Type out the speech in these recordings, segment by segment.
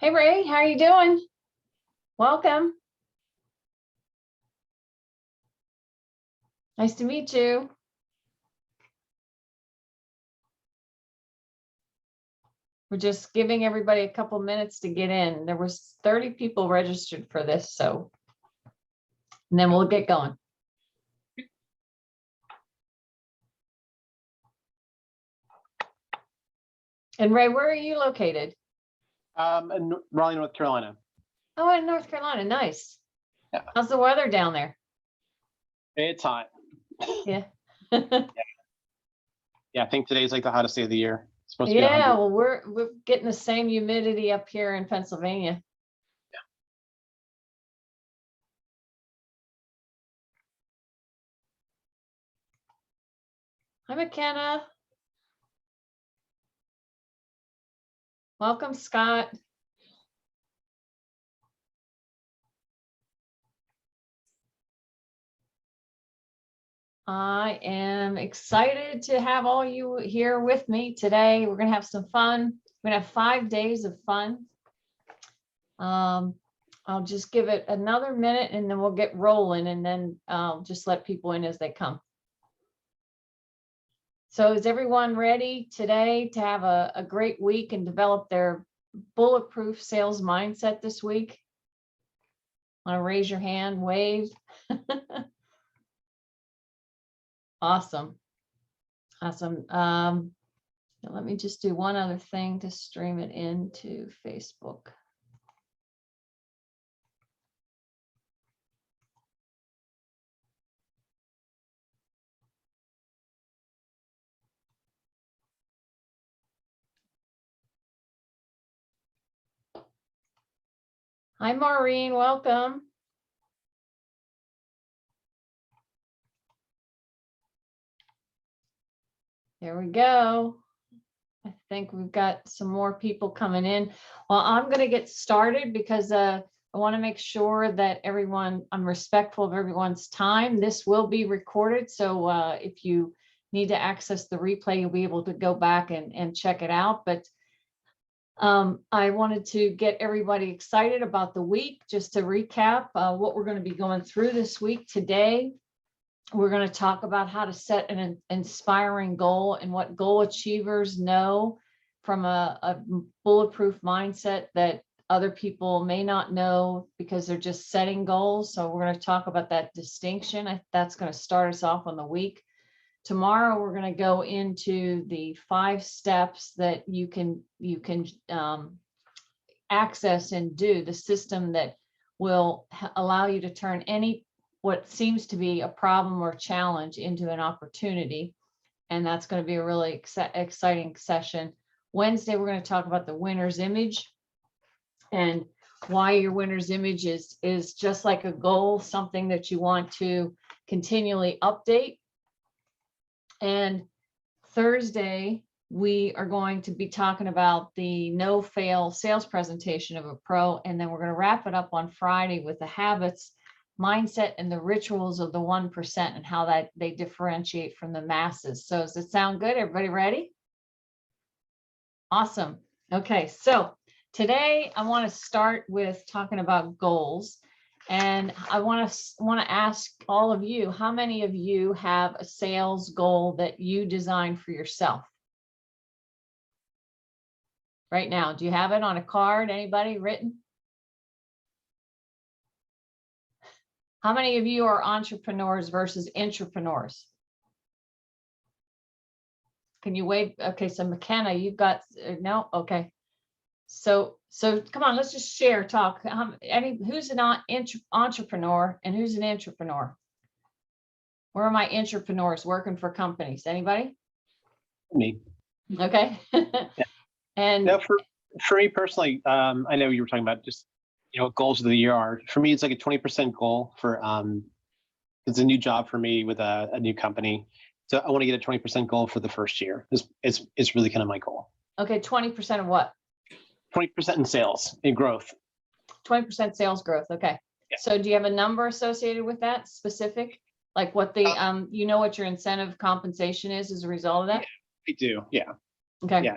Hey Ray, how are you doing? Welcome. Nice to meet you. We're just giving everybody a couple minutes to get in. There was 30 people registered for this, and then we'll get going. And Ray, where are you located? In Raleigh, North Carolina. Oh, in North Carolina. Nice. Yeah. How's the weather down there? It's hot. Yeah. Yeah, I think today's like the hottest day of the year. It's supposed to be Yeah, 100. well, we're getting the same humidity up here in Pennsylvania. Hi, McKenna. Welcome, Scott. I am excited to have all you here with me today. We're going to have some fun. We're going to have 5 days of fun. I'll just give it another minute and then we'll get rolling, and then I'll just let people in as they come. So is everyone ready today to have a great week and develop their bulletproof sales mindset this week? Want to raise your hand, wave. Awesome. Awesome. Let me just do one other thing to stream it into Facebook. Hi, Maureen, welcome. There we go. I think we've got some more people coming in. Well, I'm going to get started because I want to make sure that I'm respectful of everyone's time. This will be recorded, so if you need to access the replay, you'll be able to go back and check it out. But I wanted to get everybody excited about the week. Just to recap what we're going to be going through this week today. We're going to talk about how to set an inspiring goal and what goal achievers know from a bulletproof mindset that other people may not know because they're just setting goals. So we're going to talk about that distinction. That's going to start us off on the week. Tomorrow, we're going to go into the 5 steps that you can access and do, the system that will allow you to turn what seems to be a problem or challenge into an opportunity. And that's going to be a really exciting session. Wednesday, we're going to talk about the winner's image and why your winner's image is just like a goal, something that you want to continually update. And Thursday, we are going to be talking about the no-fail sales presentation of a pro. And then we're going to wrap it up on Friday with the habits, mindset, and the rituals of the 1% and how that they differentiate from the masses. So does it sound good? Everybody ready? Awesome. Okay, so today I want to start with talking about goals. And I want to ask all of you, how many of you have a sales goal that you designed for yourself? Right now, do you have it on a card? Anybody written? How many of you are entrepreneurs versus intrapreneurs? Can you wave? Okay, so McKenna, you've got, no, okay. So come on, let's just share, talk. Who's an entrepreneur and who's an intrapreneur? Where are my intrapreneurs working for companies? Anybody? Me. Okay. Yeah. And now for me personally, I know you were talking about just, what goals of the year are. For me, it's like a 20% goal for, it's a new job for me with a new company. So I want to get a 20% goal for the first year. It's really kind of my goal. Okay, 20% of what? 20% in sales, in growth. 20% sales growth. Okay. Yeah. So do you have a number associated with that specific? Like what the, what your incentive compensation is as a result of that? Yeah, I do. Yeah. Okay. Yeah.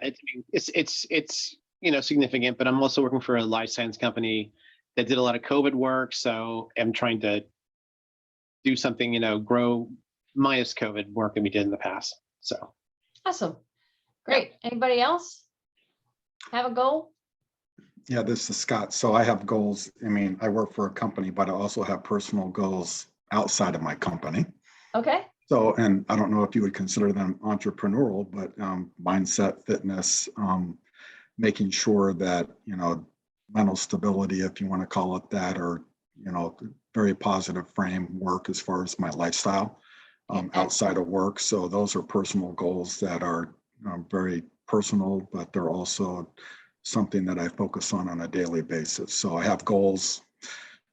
It's significant, but I'm also working for a life science company that did a lot of COVID work. So I'm trying to do something, grow minus COVID work that we did in the past. So Awesome. Great. Anybody else have a goal? Yeah, this is Scott. So I have goals. I mean, I work for a company, but I also have personal goals outside of my company. Okay. So, and I don't know if you would consider them entrepreneurial, but mindset, fitness, making sure that, mental stability, if you want to call it that, or, very positive framework as far as my lifestyle outside of work. So those are personal goals that are very personal, but they're also something that I focus on a daily basis. So I have goals.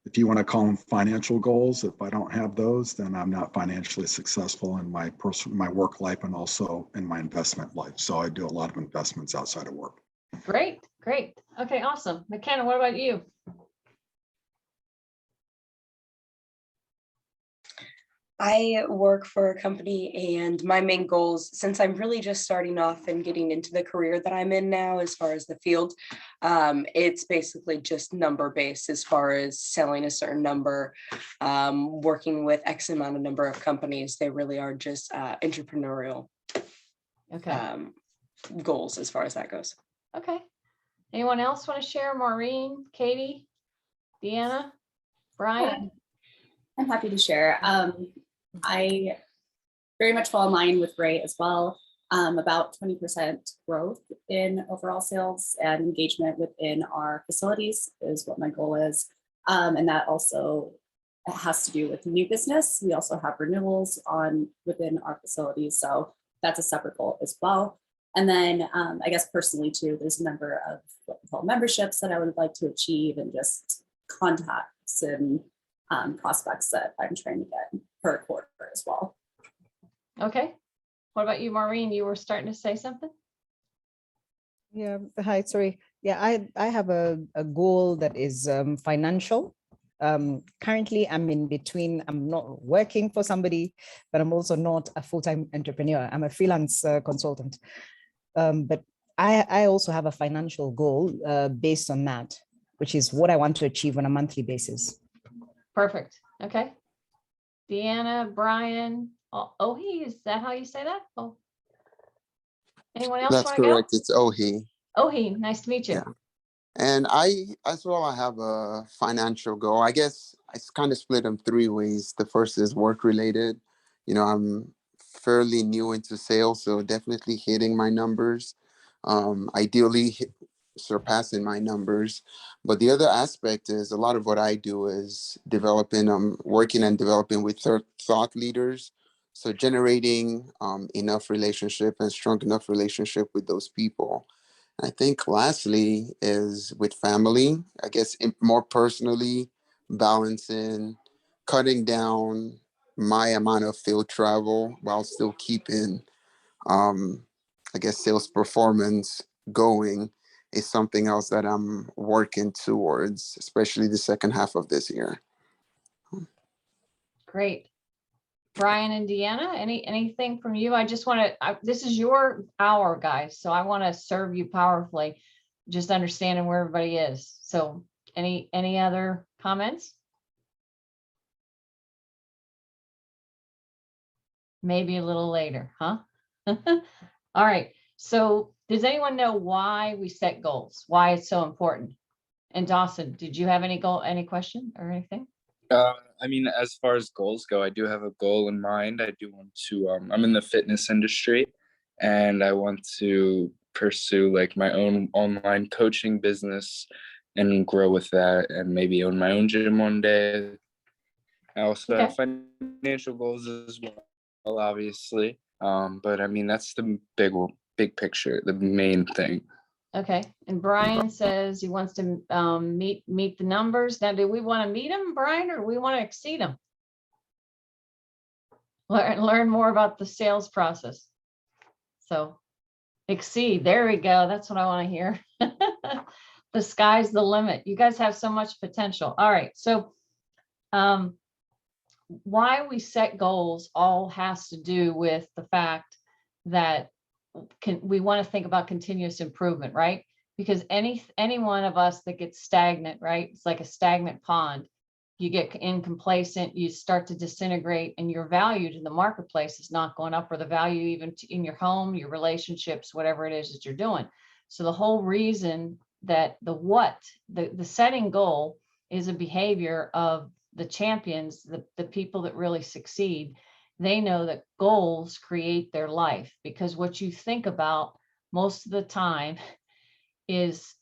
If you want to call them financial goals, if I don't have those, then I'm not financially successful in my work life and also in my investment life. So I do a lot of investments outside of work. Great. Great. Okay. Awesome. McKenna, what about you? I work for a company, and my main goals, since I'm really just starting off and getting into the career that I'm in now, as far as the field, it's basically just number based as far as selling a certain number, working with X amount of number of companies. They really are just entrepreneurial Okay. Goals as far as that goes. Okay. Anyone else want to share? Maureen, Katie, Deanna, Brian? I'm happy to share. I very much fall in line with Ray as well. About 20% growth in overall sales and engagement within our facilities is what my goal is. And that also has to do with new business. We also have renewals within our facilities. So that's a separate goal as well. And then I guess personally too, there's a number of what we call memberships that I would like to achieve, and just contacts and prospects that I'm trying to get per quarter as well. Okay. What about you, Maureen? You were starting to say something? Yeah, hi, sorry. Yeah, I have a goal that is financial. Currently, I'm in between. I'm not working for somebody, but I'm also not a full-time entrepreneur. I'm a freelance consultant. But I also have a financial goal based on that, which is what I want to achieve on a monthly basis. Perfect. Okay. Deanna, Brian, Ohi, is that how you say that? Oh. Anyone else? That's correct. It's Ohi. Ohi, nice to meet you. Yeah. And I, as well, I have a financial goal. I guess I kind of split them three ways. The first is work related. I'm fairly new into sales, so definitely hitting my numbers. Ideally surpassing my numbers. But the other aspect is a lot of what I do is working and developing with thought leaders. So generating enough relationship and strong enough relationship with those people. I think lastly is with family, I guess more personally, balancing, cutting down my amount of field travel while still keeping, I guess, sales performance going is something else that I'm working towards, especially the second half of this year. Great. Brian and Deanna, anything from you? I just want to, this is your hour, guys, so I want to serve you powerfully, just understanding where everybody is. So any other comments? Maybe a little later, huh? All right. So does anyone know why we set goals? Why it's so important? And Dawson, did you have any question or anything? I mean, as far as goals go, I do have a goal in mind. I do want to, I'm in the fitness industry, and I want to pursue like my own online coaching business and grow with that, and maybe own my own gym one day. I also have financial goals as well, obviously. But I mean, that's the big picture, the main thing. Okay, and Brian says he wants to meet the numbers. Now, do we want to meet them, Brian, or we want to exceed them? Learn more about the sales process. So exceed, there we go. That's what I want to hear. The sky's the limit. You guys have so much potential. All right, so why we set goals all has to do with the fact that we want to think about continuous improvement, right? Because any one of us that gets stagnant, right? It's like a stagnant pond. You get complacent, you start to disintegrate, and your value to the marketplace is not going up, or the value even in your home, your relationships, whatever it is that you're doing. So the whole reason that the setting goal is a behavior of the champions, the people that really succeed. They know that goals create their life, because what you think about most of the time is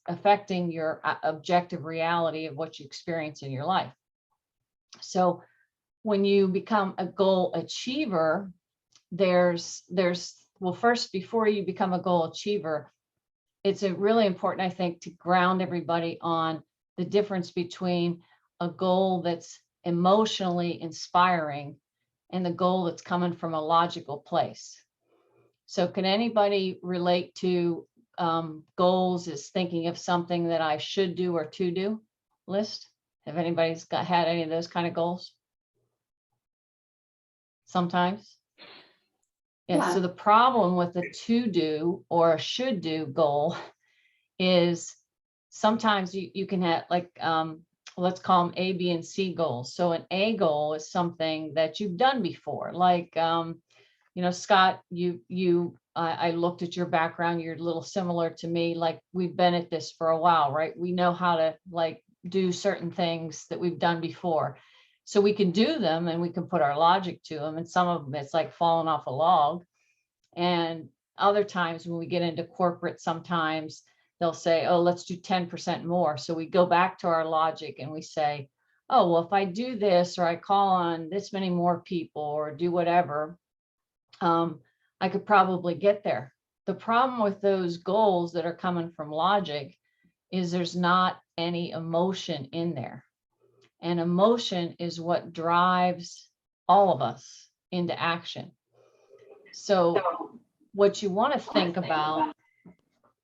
affecting your objective reality of what you experience in your life. So when you become a goal achiever, well, first, before you become a goal achiever, it's really important, I think, to ground everybody on the difference between a goal that's emotionally inspiring and the goal that's coming from a logical place. So can anybody relate to goals as thinking of something that I should do or to do list? Have anybody's had any of those kind of goals? Sometimes. Yeah. So the problem with the to do or a should do goal is sometimes you can have like, let's call them A, B, and C goals. So an A goal is something that you've done before, like, Scott, I looked at your background, you're a little similar to me, like we've been at this for a while, right? We know how to like do certain things that we've done before. So we can do them and we can put our logic to them. And some of them, it's like falling off a log. And other times when we get into corporate, sometimes they'll say, oh, let's do 10% more. So we go back to our logic and we say, oh, well, if I do this, or I call on this many more people or do whatever, I could probably get there. The problem with those goals that are coming from logic is there's not any emotion in there. And emotion is what drives all of us into action. So what you want to think about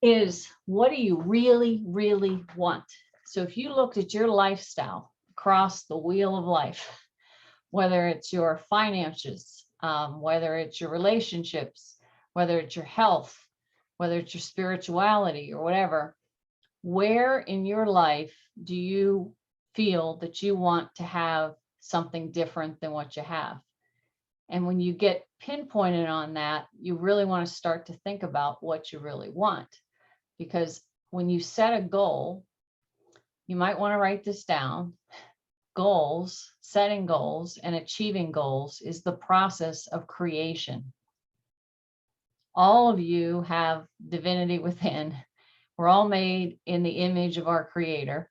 is, what do you really, really want? So if you looked at your lifestyle across the wheel of life, whether it's your finances, whether it's your relationships, whether it's your health, whether it's your spirituality or whatever, where in your life do you feel that you want to have something different than what you have? And when you get pinpointed on that, you really want to start to think about what you really want. Because when you set a goal, you might want to write this down. Goals, setting goals and achieving goals is the process of creation. All of you have divinity within. We're all made in the image of our Creator,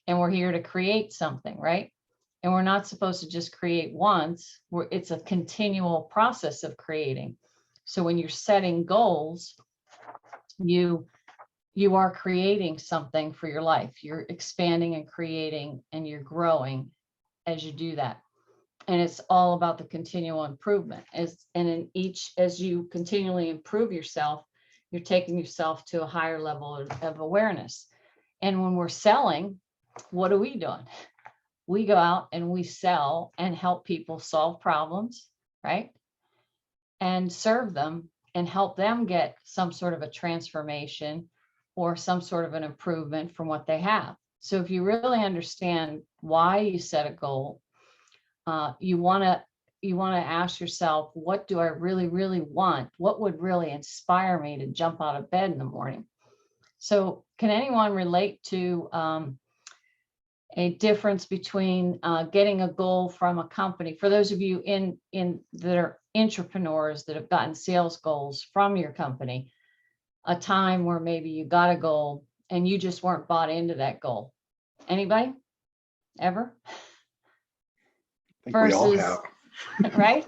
and we're here to create something, right? And we're not supposed to just create once. It's a continual process of creating. So when you're setting goals, you are creating something for your life. You're expanding and creating, and you're growing as you do that. And it's all about the continual improvement. As you continually improve yourself, you're taking yourself to a higher level of awareness. And when we're selling, what are we doing? We go out and we sell and help people solve problems, right? And serve them and help them get some sort of a transformation or some sort of an improvement from what they have. So if you really understand why you set a goal, you want to ask yourself, what do I really, really want? What would really inspire me to jump out of bed in the morning? So can anyone relate to a difference between getting a goal from a company? For those of you that are entrepreneurs that have gotten sales goals from your company, a time where maybe you got a goal and you just weren't bought into that goal. Anybody? Ever? I think we all Versus- have. Right?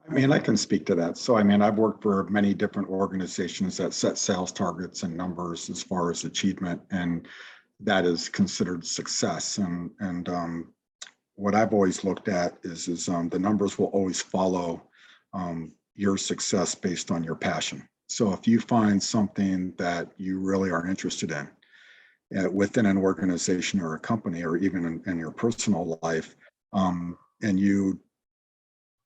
I mean, I can speak to that. So, I mean, I've worked for many different organizations that set sales targets and numbers as far as achievement, and that is considered success. And what I've always looked at is the numbers will always follow your success based on your passion. So if you find something that you really are interested in within an organization or a company, or even in your personal life, and you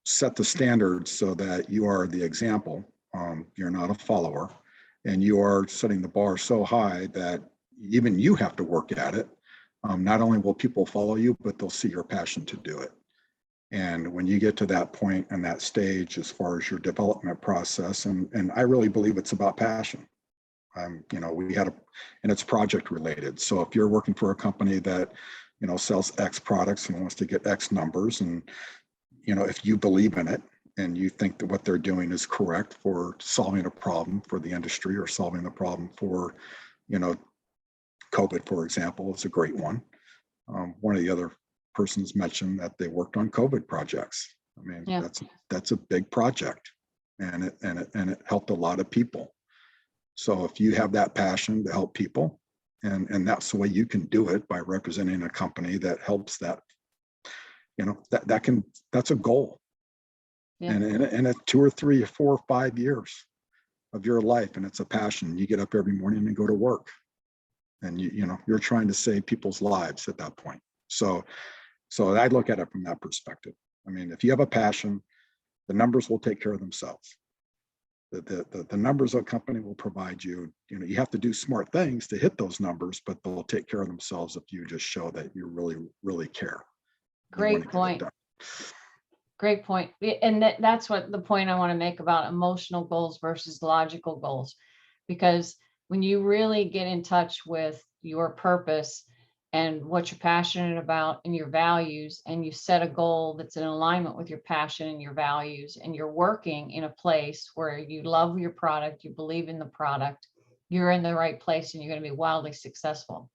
set the standards so that you are the example, you're not a follower, and you are setting the bar so high that even you have to work at it. Not only will people follow you, but they'll see your passion to do it. And when you get to that point and that stage, as far as your development process, and I really believe it's about passion. You know, and it's project related. So if you're working for a company that, you know, sells X products and wants to get X numbers, and, you know, if you believe in it and you think that what they're doing is correct for solving a problem for the industry or solving the problem for, you know, COVID, for example, is a great one. One of the other persons mentioned that they worked on COVID projects. I mean, Yeah. that's a big project, and it helped a lot of people. So if you have that passion to help people, and that's the way you can do it, by representing a company that helps that, you know, that's a goal. Yeah. And in a 2 or 3 or 4 or 5 years of your life, and it's a passion, you get up every morning and go to work, and you know, you're trying to save people's lives at that point. So I look at it from that perspective. I mean, if you have a passion, the numbers will take care of themselves. The numbers of a company will provide you, you know, you have to do smart things to hit those numbers, but they'll take care of themselves if you just show that you really, really care. You wanna Great get it point. done. Great point. And that's what the point I want to make about emotional goals versus logical goals. Because when you really get in touch with your purpose and what you're passionate about and your values, and you set a goal that's in alignment with your passion and your values, and you're working in a place where you love your product, you believe in the product, you're in the right place and you're going to be wildly successful.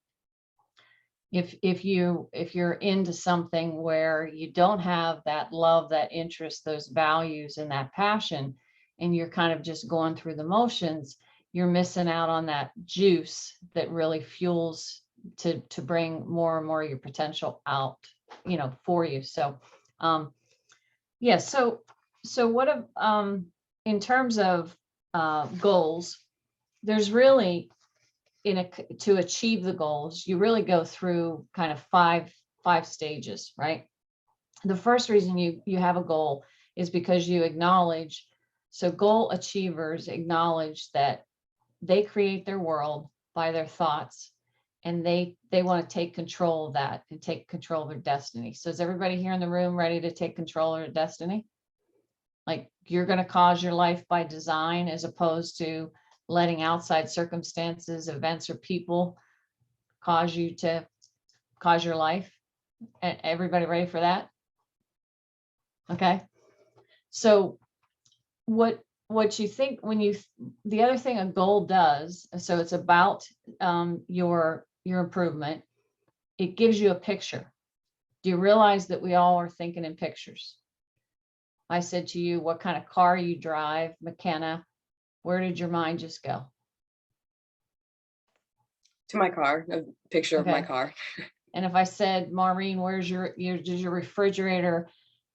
If you're into something where you don't have that love, that interest, those values and that passion, and you're kind of just going through the motions, you're missing out on that juice that really fuels to bring more and more of your potential out, you know, for you. So yeah, so what in terms of goals, there's really, to achieve the goals, you really go through kind of five stages, right? The first reason you have a goal is because you acknowledge, so goal achievers acknowledge that they create their world by their thoughts, and they want to take control of that and take control of their destiny. So is everybody here in the room ready to take control of their destiny? Like, you're going to cause your life by design, as opposed to letting outside circumstances, events, or people cause your life. And everybody ready for that? Okay. So what you think when the other thing a goal does, so it's about your improvement. It gives you a picture. Do you realize that we all are thinking in pictures? I said to you, what kind of car you drive, McKenna? Where did your mind just go? To my car, a picture of my Okay. car. And if I said, Maureen, where's does your refrigerator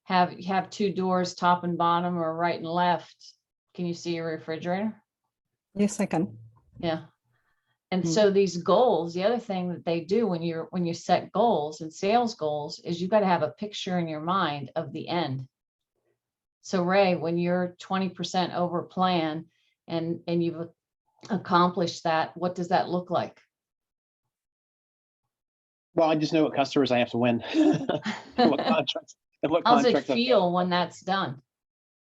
have 2 doors, top and bottom, or right and left? Can you see your refrigerator? Yes, I can. Yeah. And Mm. so these goals, the other thing that they do when you set goals and sales goals is you got to have a picture in your mind of the end. So Ray, when you're 20% over plan and you've accomplished that, what does that look like? Well, I just know what customers I have to win. And what contracts. And what How's it contracts I've got. feel when that's done?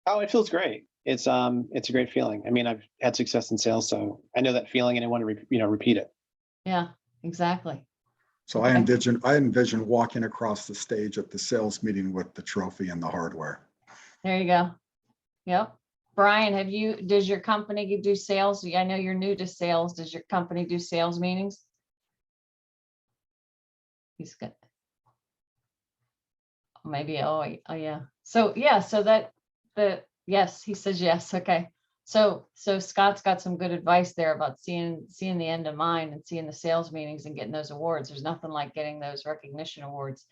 Oh, it feels great. It's a great feeling. I mean, I've had success in sales, so I know that feeling, and I want to repeat it. Yeah, exactly. So Okay. I envision walking across the stage at the sales meeting with the trophy and the hardware. There you go. Yep. Brian, does your company do sales? I know you're new to sales. Does your company do sales meetings? He's good. Maybe, oh yeah. So yeah, yes, he says yes. Okay. So Scott's got some good advice there about seeing the end of mine and seeing the sales meetings and getting those awards. There's nothing like getting those recognition awards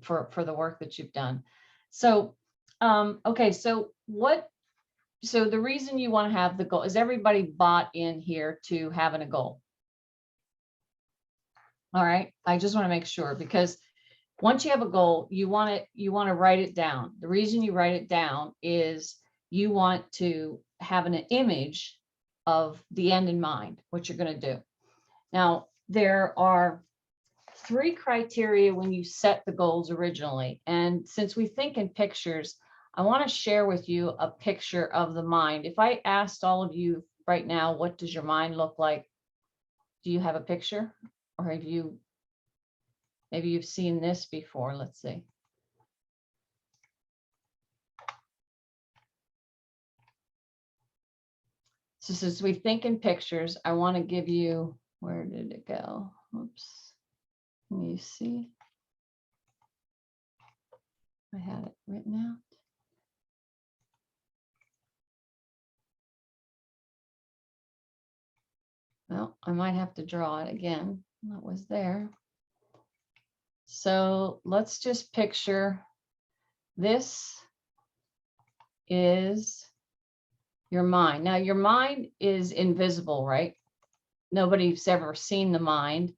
for the work that you've done. So okay, so the reason you want to have the goal is everybody bought in here to having a goal. All right. I just want to make sure, because once you have a goal, you want to write it down. The reason you write it down is you want to have an image of the end in mind, what you're going to do. Now, there are 3 criteria when you set the goals originally. And since we think in pictures, I want to share with you a picture of the mind. If I asked all of you right now, what does your mind look like? Do you have a picture? Or have you, maybe you've seen this before, let's see. So since we think in pictures, I want to give you, where did it go? Oops. Can you see? I had it written out. Well, I might have to draw it again. That was there. So let's just picture this is your mind. Now, your mind is invisible, right? Nobody's ever seen the mind.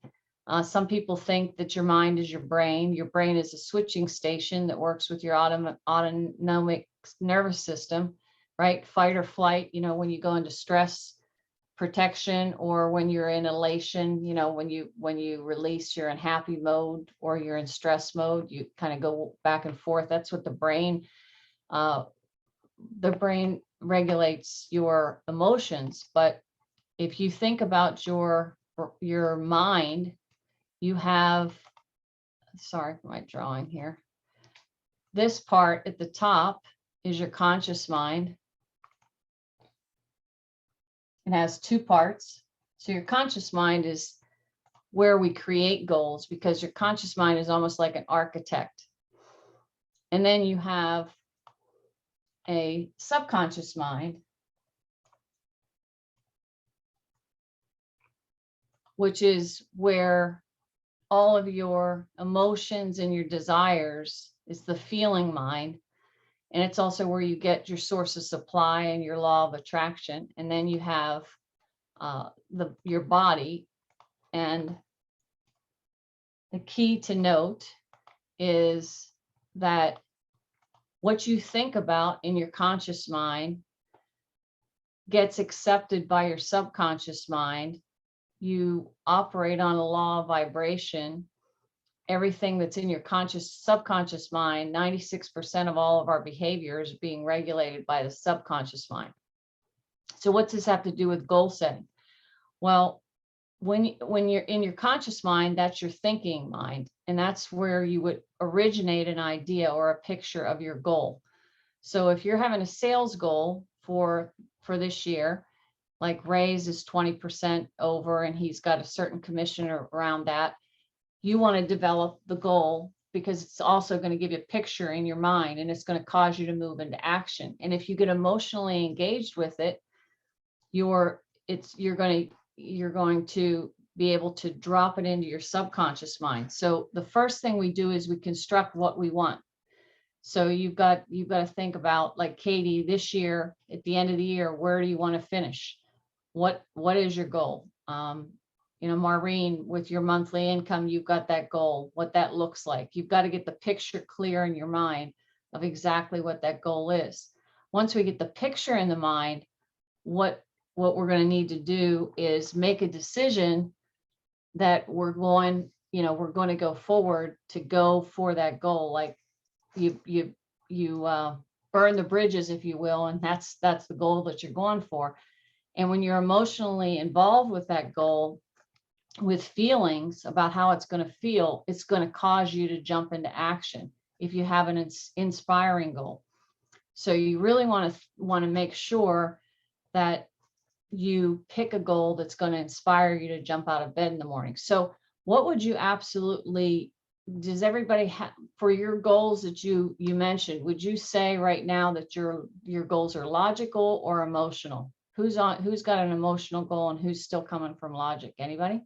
Some people think that your mind is your brain. Your brain is a switching station that works with your autonomic nervous system, right? Fight or flight, you know, when you go into stress protection, or when you're in elation, you know, when you release, you're in happy mode or you're in stress mode, you kind of go back and forth. That's what the brain regulates your emotions. But if you think about your mind, you have, sorry for my drawing here. This part at the top is your conscious mind. It has 2 parts. So your conscious mind is where we create goals, because your conscious mind is almost like an architect. And then you have a subconscious mind, which is where all of your emotions and your desires is the feeling mind. And it's also where you get your source of supply and your law of attraction. And then you have your body. And the key to note is that what you think about in your conscious mind gets accepted by your subconscious mind. You operate on a law of vibration. Everything that's in your subconscious mind, 96% of all of our behavior is being regulated by the subconscious mind. So what's this have to do with goal setting? Well, when you're in your conscious mind, that's your thinking mind. And that's where you would originate an idea or a picture of your goal. So if you're having a sales goal for this year, like Ray's is 20% over and he's got a certain commission around that, you want to develop the goal because it's also going to give you a picture in your mind and it's going to cause you to move into action. And if you get emotionally engaged with it, you're going to be able to drop it into your subconscious mind. So the first thing we do is we construct what we want. So you've got to think about, like Katie, this year, at the end of the year, where do you want to finish? What is your goal? You know, Maureen, with your monthly income, you've got that goal, what that looks like. You've got to get the picture clear in your mind of exactly what that goal is. Once we get the picture in the mind, what we're going to need to do is make a decision that we're going to go forward to go for that goal. Like you burn the bridges, if you will, and that's the goal that you're going for. And when you're emotionally involved with that goal, with feelings about how it's going to feel, it's going to cause you to jump into action if you have an inspiring goal. So you really want to make sure that you pick a goal that's going to inspire you to jump out of bed in the morning. So what would you does everybody have for your goals that you mentioned? Would you say right now that your goals are logical or emotional? Who's got an emotional goal and who's still coming from logic? Anybody?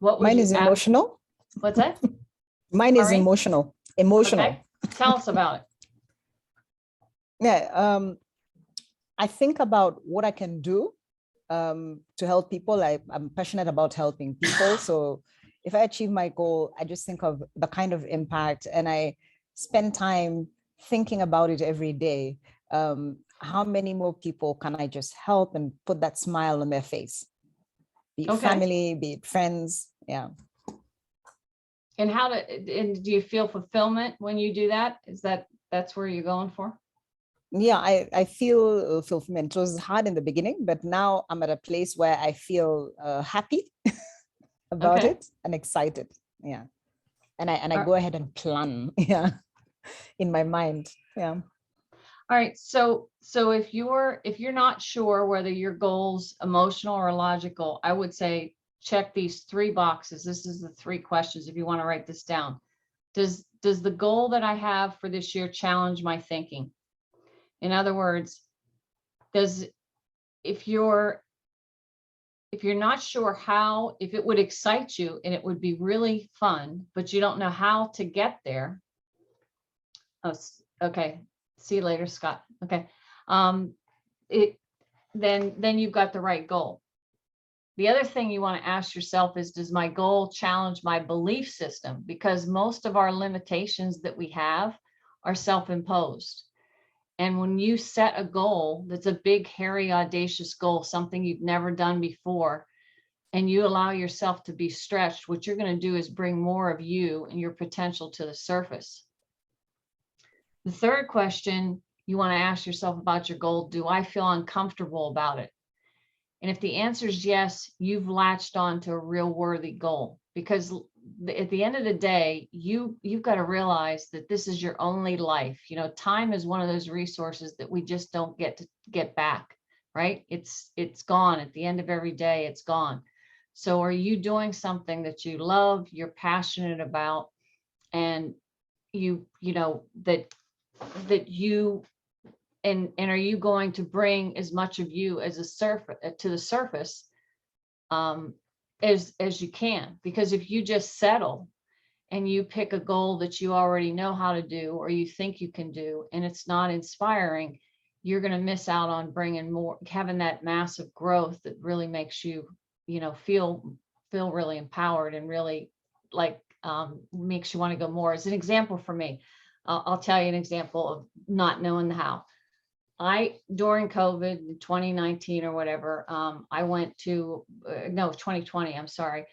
Mine is emotional. What's that? Mine is emotional. Okay. Tell us about it. Yeah. I think about what I can do to help people. I'm passionate about helping people. So if I achieve my goal, I just think of the kind of impact, and I spend time thinking about it every day, how many more people can I just help and put that smile on their face? Be it Okay. family, be it friends. Yeah. And and do you feel fulfillment when you do that? That's where you're going for? Yeah, I feel fulfillment. It was hard in the beginning, but now I'm at a place where I feel happy about Okay. it and excited. Yeah. And I Are- go ahead and plan. Yeah. In my mind. Yeah. All right, so if you're not sure whether your goal's emotional or logical, I would say check these 3 boxes. This is the 3 questions if you want to write this down. Does the goal that I have for this year challenge my thinking? In other words, if you're not sure how, if it would excite you and it would be really fun, but you don't know how to get there. Oh, okay. See you later, Scott. Okay. Then you've got the right goal. The other thing you want to ask yourself is, does my goal challenge my belief system? Because most of our limitations that we have are self-imposed. And when you set a goal that's a big, hairy, audacious goal, something you've never done before, and you allow yourself to be stretched, what you're going to do is bring more of you and your potential to the surface. The third question you want to ask yourself about your goal, do I feel uncomfortable about it? And if the answer is yes, you've latched on to a real worthy goal, because at the end of the day, you've got to realize that this is your only life. You know, time is one of those resources that we just don't get back, right? It's gone at the end of every day, it's gone. So are you doing something that you love, you're passionate about, and you know that you and are you going to bring as much of you as to the surface as you can? Because if you just settle and you pick a goal that you already know how to do or you think you can do and it's not inspiring, you're going to miss out on bringing more, having that massive growth that really makes you, you know, feel really empowered and really like makes you want to go more. As an example for me, I'll tell you an example of not knowing how. During COVID in 2019 or whatever, I went to, no, 2020, I'm sorry.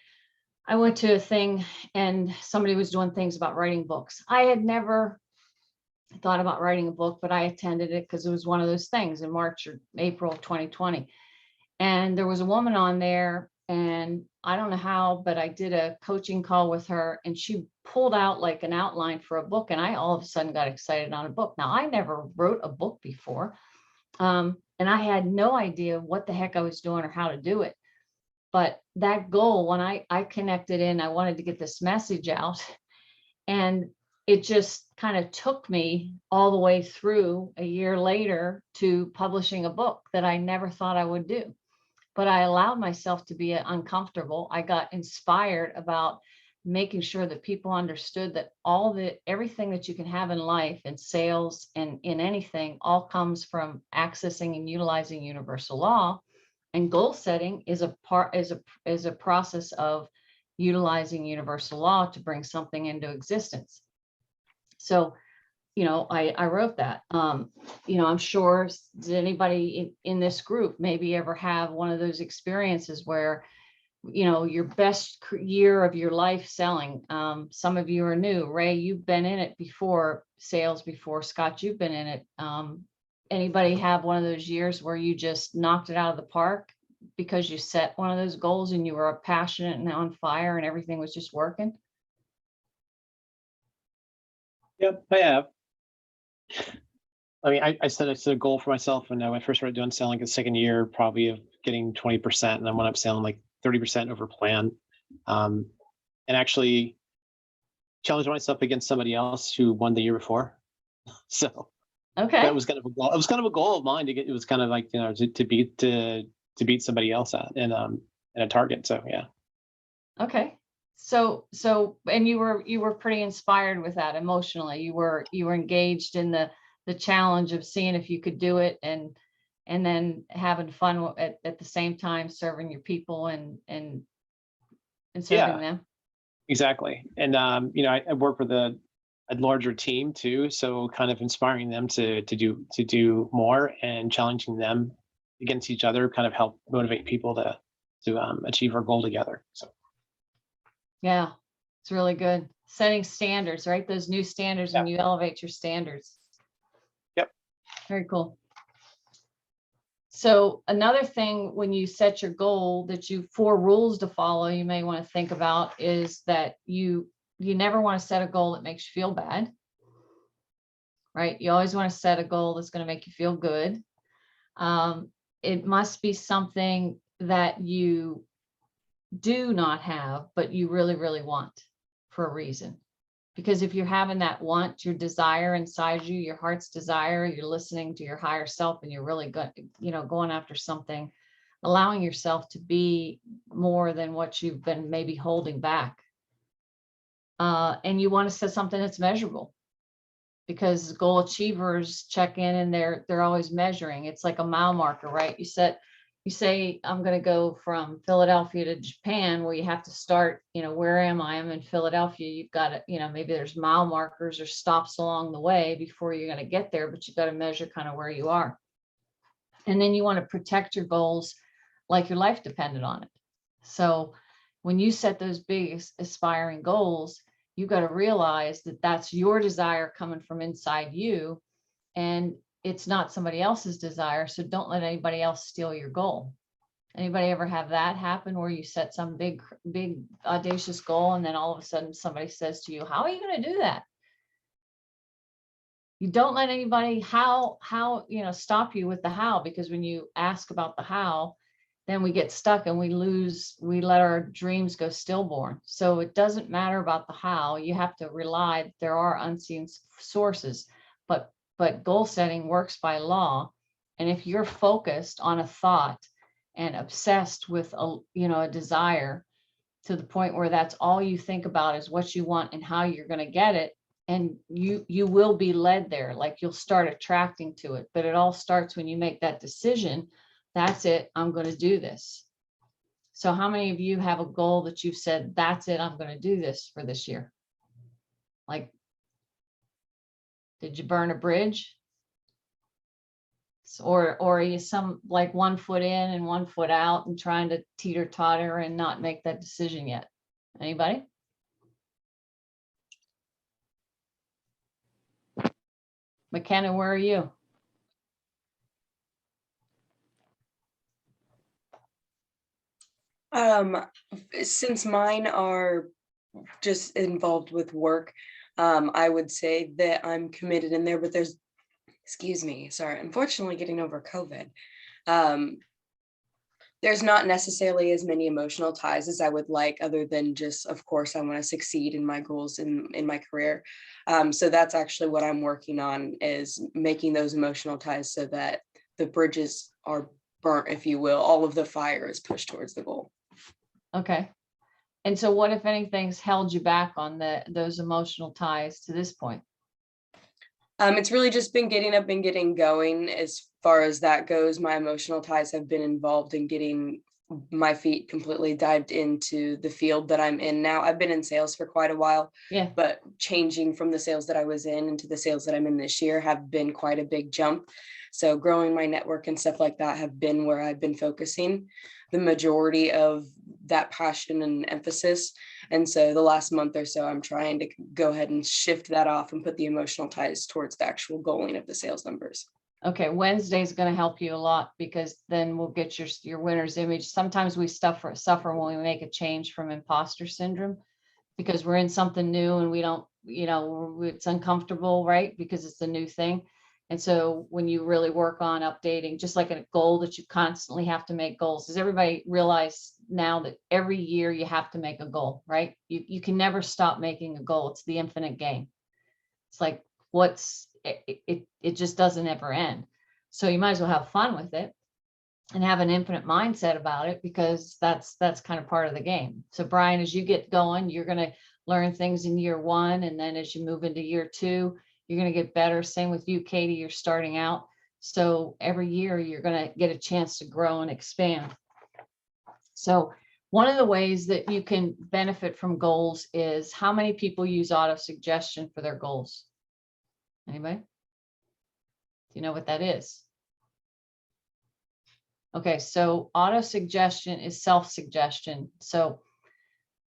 I went to a thing and somebody was doing things about writing books. I had never thought about writing a book, but I attended it because it was one of those things in March or April of 2020. And there was a woman on there, and I don't know how, but I did a coaching call with her and she pulled out like an outline for a book. And I all of a sudden got excited on a book. Now, I never wrote a book before. And I had no idea what the heck I was doing or how to do it. But that goal, when I connected in, I wanted to get this message out, and it just kind of took me all the way through a year later to publishing a book that I never thought I would do. But I allowed myself to be uncomfortable. I got inspired about making sure that people understood that everything that you can have in life and sales and in anything all comes from accessing and utilizing universal law. And goal setting is a process of utilizing universal law to bring something into existence. So, you know, I wrote that. You know, I'm sure, did anybody in this group maybe ever have one of those experiences where, you know, your best year of your life selling? Some of you are new. Ray, you've been in it before, sales before. Scott, you've been in it. Anybody have one of those years where you just knocked it out of the park because you set one of those goals and you were passionate and on fire and everything was just working? Yep, I have. I mean, I set a goal for myself when I first started doing selling the second year, probably of getting 20%, and I went up selling like 30% over plan. And actually challenged myself against somebody else who won the year before. So Okay. that was kind of a goal. It was kind of a goal of mine to get. It was kind of like, you know, to beat somebody else at in a target. So yeah. Okay. So and you were pretty inspired with that emotionally. You were engaged in the challenge of seeing if you could do it, and then having fun at the same time, serving your people and serving them. Exactly. And you know, I work with a larger team too. So kind of inspiring them to do more and challenging them against each other kind of help motivate people to achieve our goal together. So Yeah, it's really good. Setting standards, right? Those new standards, and you elevate your standards. Yep. Very cool. So another thing, when you set your goal, that 4 rules to follow, you may want to think about is that you never want to set a goal that makes you feel bad, right? You always want to set a goal that's going to make you feel good. It must be something that you do not have, but you really, really want for a reason. Because if you're having that want, your desire inside you, your heart's desire, you're listening to your higher self, and you're really good, going after something, allowing yourself to be more than what you've been maybe holding back. And you want to set something that's measurable, because goal achievers check in and they're always measuring. It's like a mile marker, right? You say, I'm going to go from Philadelphia to Japan. Well, you have to start, where am I? I'm in Philadelphia. You've got to, maybe there's mile markers or stops along the way before you're going to get there, but you've got to measure kind of where you are. And then you want to protect your goals like your life depended on it. So when you set those big aspiring goals, you've got to realize that that's your desire coming from inside you, and it's not somebody else's desire. So don't let anybody else steal your goal. Anybody ever have that happen, where you set some big audacious goal, and then all of a sudden somebody says to you, how are you going to do that? You don't let anybody stop you with the how, because when you ask about the how, then we get stuck and we let our dreams go stillborn. So it doesn't matter about the how. You have to rely, there are unseen sources, but goal setting works by law. And if you're focused on a thought and obsessed with a desire, to the point where that's all you think about is what you want and how you're going to get it, and you will be led there. Like, you'll start attracting to it. But it all starts when you make that decision. That's it, I'm going to do this. So how many of you have a goal that you've said, that's it, I'm going to do this for this year? Like, did you burn a bridge? Or are you like 1 foot in and 1 foot out and trying to teeter totter and not make that decision yet? Anybody? McKenna, where are you? Since mine are just involved with work, I would say that I'm committed in there, but unfortunately getting over COVID. There's not necessarily as many emotional ties as I would like, other than just, of course, I want to succeed in my goals in my career. So that's actually what I'm working on, is making those emotional ties so that the bridges are burnt, if you will. All of the fire is pushed towards the goal. Okay. And so what, if anything's held you back on those emotional ties to this point? It's really just been getting up and getting going. As far as that goes, my emotional ties have been involved in getting my feet completely dived into the field that I'm in now. I've been in sales for quite a while, but changing from the sales that I was in into the sales that I'm in this year have been quite a big jump. So growing my network and stuff like that have been where I've been focusing the majority of that passion and emphasis. And so the last month or so, I'm trying to go ahead and shift that off and put the emotional ties towards the actual goaling of the sales numbers. Okay, Wednesday is going to help you a lot, because then we'll get your winner's image. Sometimes we suffer when we make a change from imposter syndrome, because we're in something new and we don't, it's uncomfortable, right? Because it's a new thing. And so when you really work on updating, just like a goal that you constantly have to make goals, does everybody realize now that every year you have to make a goal, right? You can never stop making a goal. It's the infinite game. It's like, it just doesn't ever end. So you might as well have fun with it and have an infinite mindset about it, because that's kind of part of the game. So Brian, as you get going, you're going to learn things in year 1. And then as you move into year 2, you're going to get better. Same with you, Katie, you're starting out. So every year you're going to get a chance to grow and expand. So One of the ways that you can benefit from goals is how many people use auto suggestion for their goals? Anybody? Do you know what that is? Okay, so auto suggestion is self-suggestion. So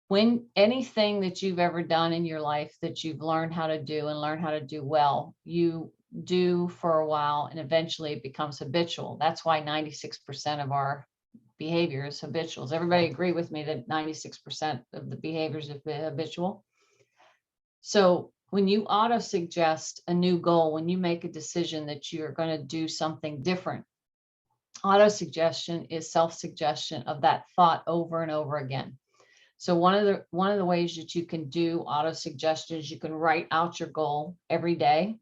when anything that you've ever done in your life that you've learned how to do and learn how to do well, you do for a while and eventually it becomes habitual. That's why 96% of our behavior is habitual. Does everybody agree with me that 96% of the behaviors is habitual? So when you auto suggest a new goal, when you make a decision that you're going to do something different, auto suggestion is self-suggestion of that thought over and over again. So one of the ways that you can do auto suggestion is you can write out your goal every day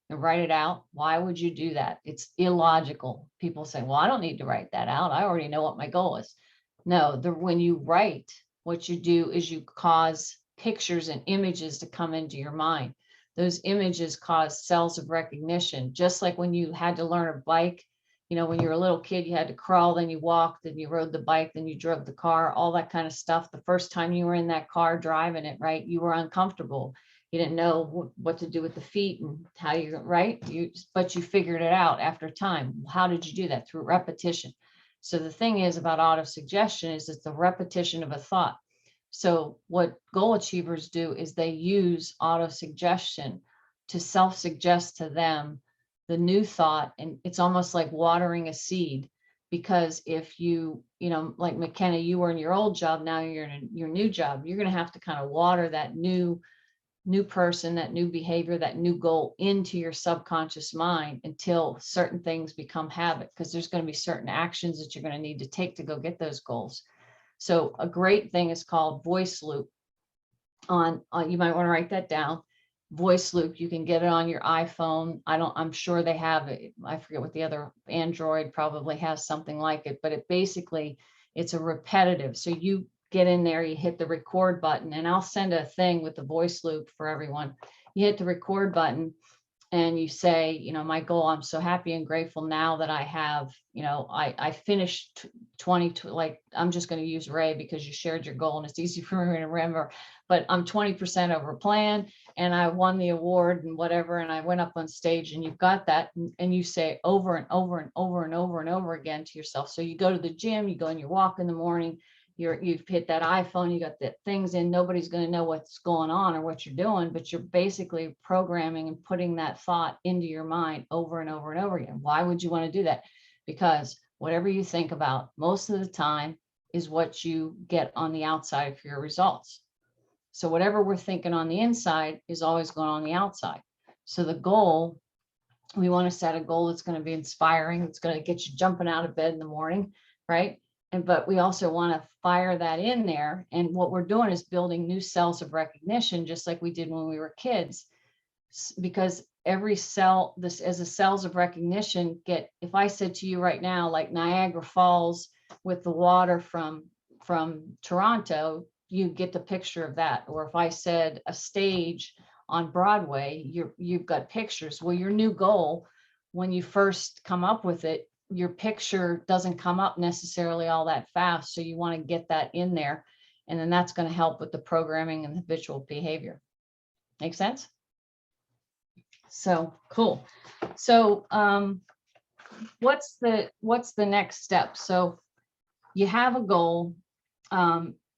and write it out. Why would you do that? It's illogical. People say, well, I don't need to write that out. I already know what my goal is. No, when you write, what you do is you cause pictures and images to come into your mind. Those images cause cells of recognition, just like when you had to learn a bike. You know, when you were a little kid, you had to crawl, then you walked, then you rode the bike, then you drove the car, all that kind of stuff. The first time you were in that car driving it, right, you were uncomfortable. You didn't know what to do with the feet and how you, right? But you figured it out after time. How did you do that? Through repetition. So the thing is about auto suggestion is it's the repetition of a thought. So what goal achievers do is they use auto suggestion to self-suggest to them the new thought, and it's almost like watering a seed. Because if you know, like McKenna, you were in your old job, now you're in your new job, you're going to have to kind of water that new person, that new behavior, that new goal into your subconscious mind until certain things become habit, because there's going to be certain actions that you're going to need to take to go get those goals. So a great thing is called voice loop. On you might want to write that down. Voice loop, you can get it on your iPhone. I'm sure they have it. I forget what the other, Android probably has something like it, but it's a repetitive. So you get in there, you hit the record button, and I'll send a thing with the voice loop for everyone. You hit the record button and you say, you know, my goal, I'm so happy and grateful now that I have, you know, I finished 20, like, I'm just going to use Ray because you shared your goal and it's easy for me to remember, but I'm 20% over plan and I won the award and whatever. And I went up on stage, and you've got that, and you say over and over and over and over and over again to yourself. So you go to the gym, you go and you walk in the morning, you've hit that iPhone, you got the things in, nobody's going to know what's going on or what you're doing, but you're basically programming and putting that thought into your mind over and over and over again. Why would you want to do that? Because whatever you think about most of the time is what you get on the outside for your results. So whatever we're thinking on the inside is always going on the outside. So the goal, we want to set a goal that's going to be inspiring. It's going to get you jumping out of bed in the morning, right? But we also want to fire that in there. And what we're doing is building new cells of recognition, just like we did when we were kids. Because every cell, this as a cells of recognition if I said to you right now, like Niagara Falls with the water from Toronto, you get the picture of that. Or if I said a stage on Broadway, you've got pictures. Well, your new goal, when you first come up with it, your picture doesn't come up necessarily all that fast. So you want to get that in there. And then that's going to help with the programming and habitual behavior. Make sense? So cool. So what's the next step? So you have a goal.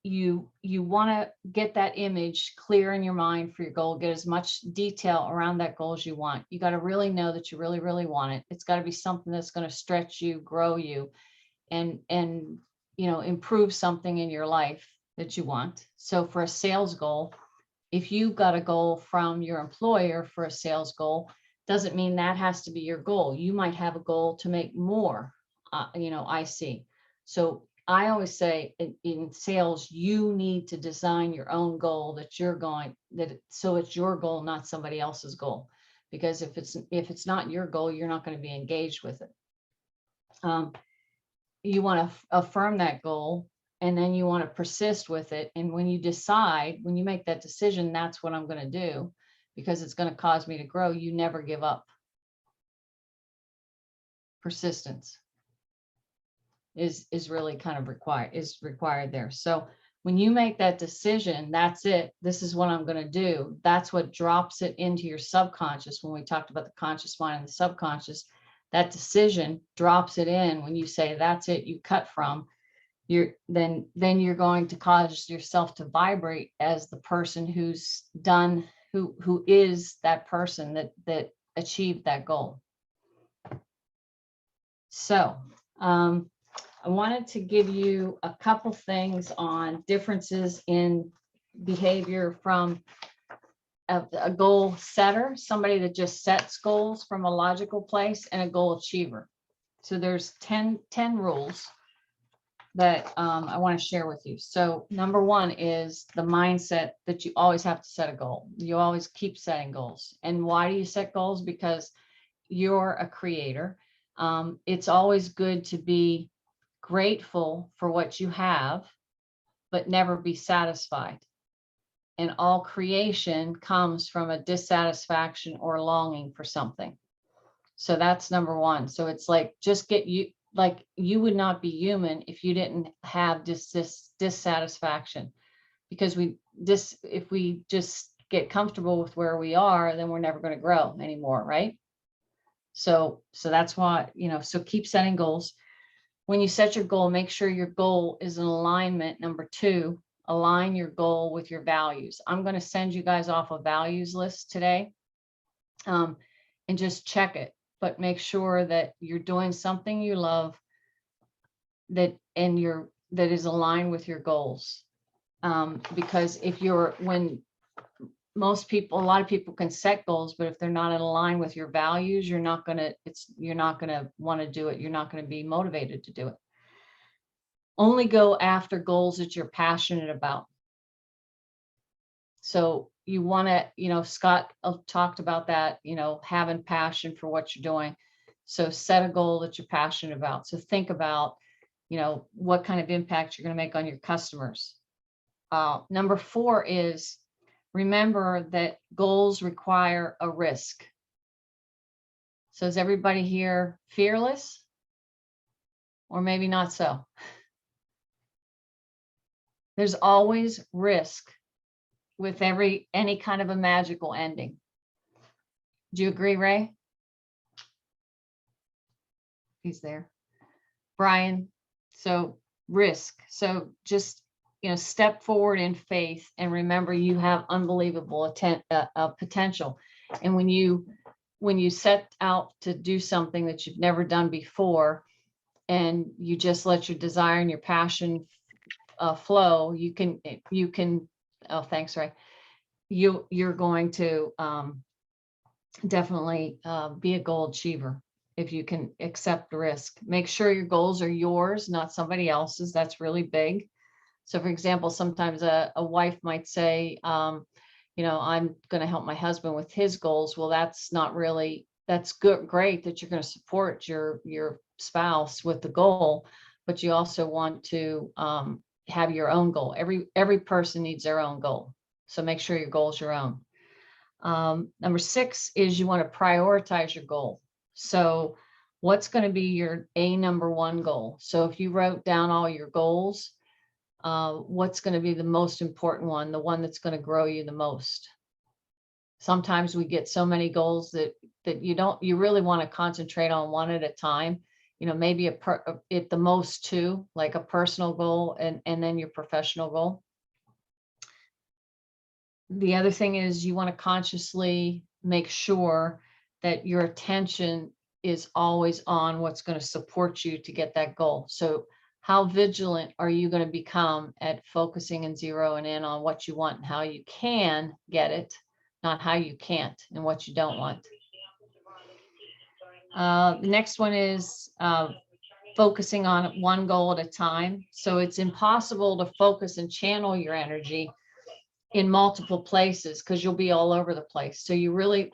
You want to get that image clear in your mind for your goal, get as much detail around that goal as you want. You got to really know that you really, really want it. It's got to be something that's going to stretch you, grow you, and you know, improve something in your life that you want. So for a sales goal, if you got a goal from your employer for a sales goal, doesn't mean that has to be your goal. You might have a goal to make more, you know, IC. So I always say in sales, you need to design your own goal so it's your goal, not somebody else's goal. Because if it's not your goal, you're not going to be engaged with it. You want to affirm that goal, and then you want to persist with it. And when you make that decision, that's what I'm going to do because it's going to cause me to grow. You never give up. Persistence. is really kind of required there. So when you make that decision, that's it. This is what I'm going to do. That's what drops it into your subconscious. When we talked about the conscious mind and the subconscious, that decision drops it in. When you say that's it, you cut from, then you're going to cause yourself to vibrate as the person who's done, who is that person that achieved that goal. So I wanted to give you a couple things on differences in behavior from a goal setter, somebody that just sets goals from a logical place, and a goal achiever. So there's 10 rules that I want to share with you. So number one is the mindset that you always have to set a goal. You always keep setting goals. And why do you set goals? Because you're a creator. It's always good to be grateful for what you have, but never be satisfied. And all creation comes from a dissatisfaction or longing for something. So that's number one. So it's like, just you would not be human if you didn't have this dissatisfaction, because if we just get comfortable with where we are, then we're never going to grow anymore, right? So that's why, so keep setting goals. When you set your goal, make sure your goal is in alignment. Number two, align your goal with your values. I'm going to send you guys off a values list today, and just check it, but make sure that you're doing something you love that is aligned with your goals. Because a lot of people can set goals, but if they're not in line with your values, you're not going to want to do it. You're not going to be motivated to do it. Only go after goals that you're passionate about. So you want to, Scott talked about that, having passion for what you're doing. So set a goal that you're passionate about. So think about, what kind of impact you're going to make on your customers. Number four is, remember that goals require a risk. So is everybody here fearless? Or maybe not so? There's always risk with any kind of a magical ending. Do you agree, Ray? He's there. Brian, so risk. So just, step forward in faith and remember you have unbelievable potential. And when you set out to do something that you've never done before, and you just let your desire and your passion flow, you can, oh, thanks, Ray. You're going to definitely be a goal achiever if you can accept risk. Make sure your goals are yours, not somebody else's. That's really big. So for example, sometimes a wife might say, I'm going to help my husband with his goals. Well, that's good, great that you're going to support your spouse with the goal, but you also want to have your own goal. Every person needs their own goal. So make sure your goal is your own. Number six is you want to prioritize your goal. So what's going to be your number one goal? So if you wrote down all your goals, what's going to be the most important one, the one that's going to grow you the most? Sometimes we get so many goals that you really want to concentrate on one at a time. Maybe at the most two, like a personal goal and then your professional goal. The other thing is you want to consciously make sure that your attention is always on what's going to support you to get that goal. So how vigilant are you going to become at focusing and zeroing in on what you want and how you can get it, not how you can't and what you don't want. The next one is focusing on one goal at a time. So it's impossible to focus and channel your energy in multiple places because you'll be all over the place. So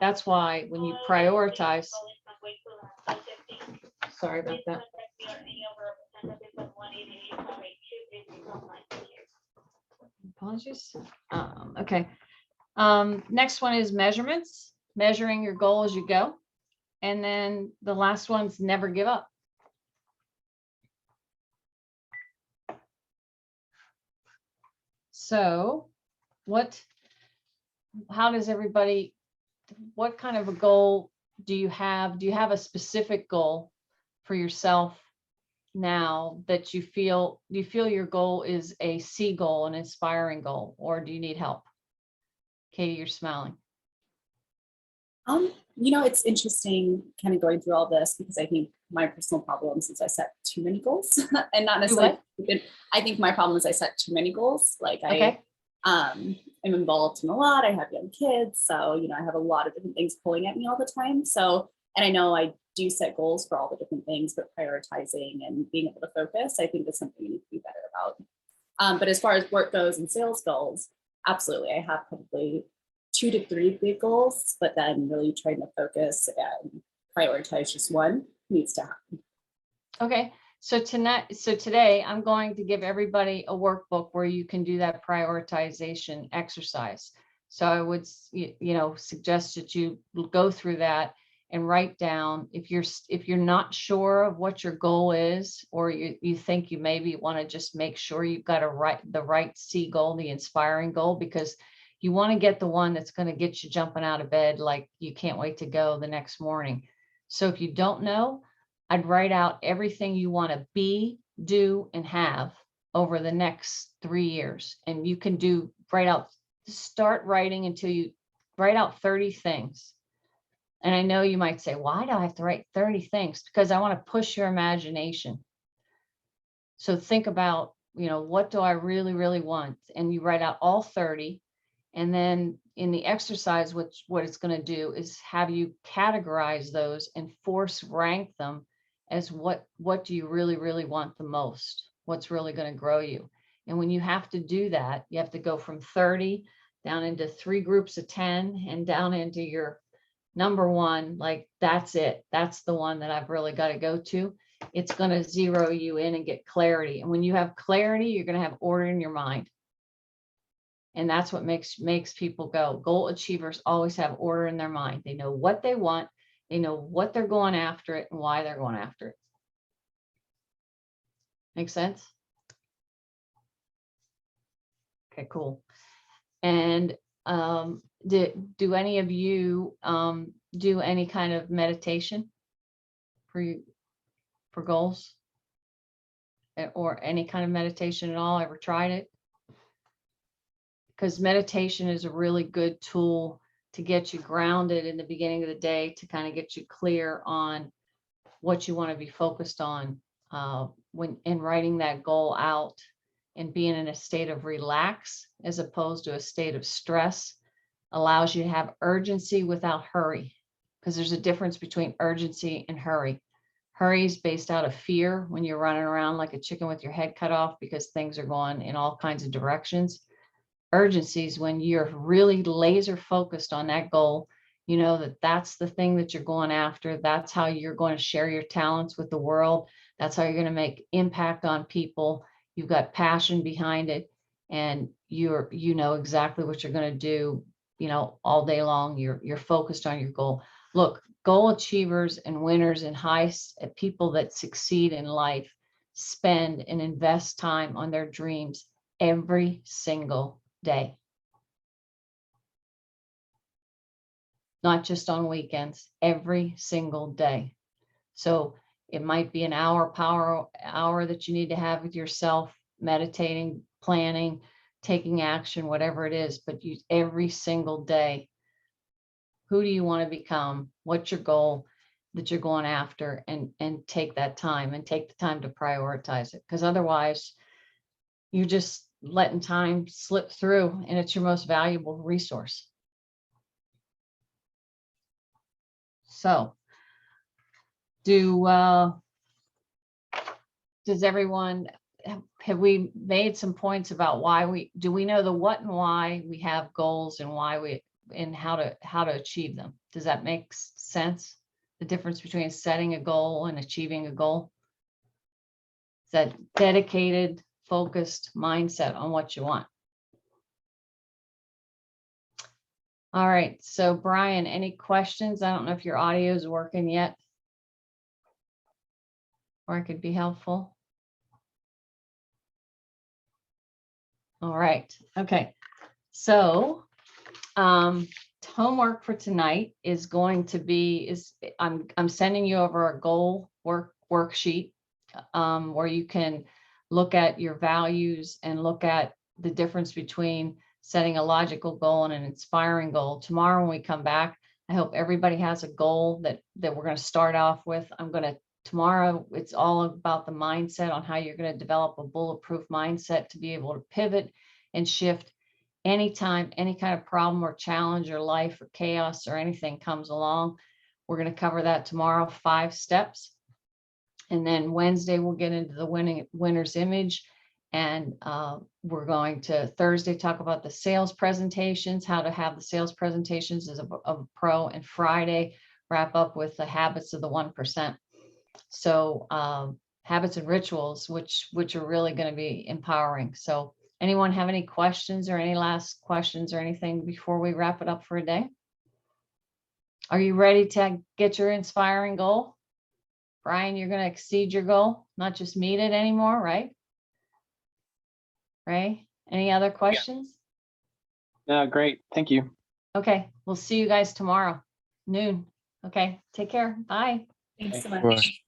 that's why when you prioritize, sorry about that. Apologies. Okay. Next one is measurements, measuring your goal as you go. And then the last one's never give up. So how does everybody, what kind of a goal do you have? Do you have a specific goal for yourself now that do you feel your goal is a C goal, an inspiring goal, or do you need help? Katie, you're smiling. It's interesting kind of going through all this because I think my personal problem is I set too many goals and not necessarily. I think my problem is I set too many goals. Like Okay. I'm involved in a lot. I have young kids, so I have a lot of different things pulling at me all the time. So, and I know I do set goals for all the different things, but prioritizing and being able to focus, I think is something you need to be better about. But as far as work goes and sales goals, absolutely, I have probably 2 to 3 big goals, but then really trying to focus and prioritize just one needs to happen. Okay. So today I'm going to give everybody a workbook where you can do that prioritization exercise. So I would, suggest that you go through that and write down if you're not sure of what your goal is, or you think you maybe want to just make sure you've got the right C goal, the inspiring goal, because you want to get the one that's going to get you jumping out of bed like you can't wait to go the next morning. So if you don't know, I'd write out everything you want to be, do, and have over the next 3 years. And you can start writing until you write out 30 things. And I know you might say, why do I have to write 30 things? Because I want to push your imagination. So think about, what do I really, really want? And you write out all 30. And then in the exercise, what it's going to do is have you categorize those and force rank them as what do you really, really want the most? What's really going to grow you? And when you have to do that, you have to go from 30 down into 3 groups of 10 and down into your number one. Like, that's it. That's the one that I've really got to go to. It's going to zero you in and get clarity. And when you have clarity, you're going to have order in your mind. And that's what makes people go. Goal achievers always have order in their mind. They know what they want. They know what they're going after it and why they're going after it. Make sense? Okay, cool. And do any of you do any kind of meditation for goals? Or any kind of meditation at all? Ever tried it? Because meditation is a really good tool to get you grounded in the beginning of the day, to kind of get you clear on what you want to be focused on when in writing that goal out, and being in a state of relax as opposed to a state of stress allows you to have urgency without hurry, because there's a difference between urgency and hurry. Hurry is based out of fear when you're running around like a chicken with your head cut off because things are going in all kinds of directions. Urgency is when you're really laser focused on that goal. You know that that's the thing that you're going after. That's how you're going to share your talents with the world. That's how you're going to make impact on people. You've got passion behind it, and you know exactly what you're going to do, all day long. You're focused on your goal. Look, goal achievers and winners and people that succeed in life spend and invest time on their dreams every single day. Not just on weekends, every single day. So it might be an power hour that you need to have with yourself, meditating, planning, taking action, whatever it is, but every single day. Who do you want to become? What's your goal that you're going after? And take that time and take the time to prioritize it. Because otherwise you're just letting time slip through, and it's your most valuable resource. So does everyone, have we made some points about why we know the what and why we have goals, and and how to achieve them? Does that make sense? The difference between setting a goal and achieving a goal? Is that dedicated, focused mindset on what you want? All right. So Brian, any questions? I don't know if your audio is working yet, or I could be helpful. All right, okay. So, homework for tonight is going to be, I'm sending you over a goal worksheet, where you can look at your values and look at the difference between setting a logical goal and an inspiring goal. Tomorrow when we come back, I hope everybody has a goal that we're going to start off with. Tomorrow, it's all about the mindset on how you're going to develop a bulletproof mindset to be able to pivot and shift anytime any kind of problem or challenge or life or chaos or anything comes along. We're going to cover that tomorrow, 5 steps. And then Wednesday, we'll get into the winner's image. And we're going to Thursday talk about the sales presentations, how to have the sales presentations as a pro, and Friday wrap up with the habits of the 1%. So habits and rituals, which are really going to be empowering. So anyone have any questions or any last questions or anything before we wrap it up for a day? Are you ready to get your inspiring goal? Brian, you're going to exceed your goal, not just meet it anymore, right? Ray, any other questions? Great. Thank you. Okay, we'll see you guys tomorrow, noon. Okay, take care. Bye. Thanks so Bye. much.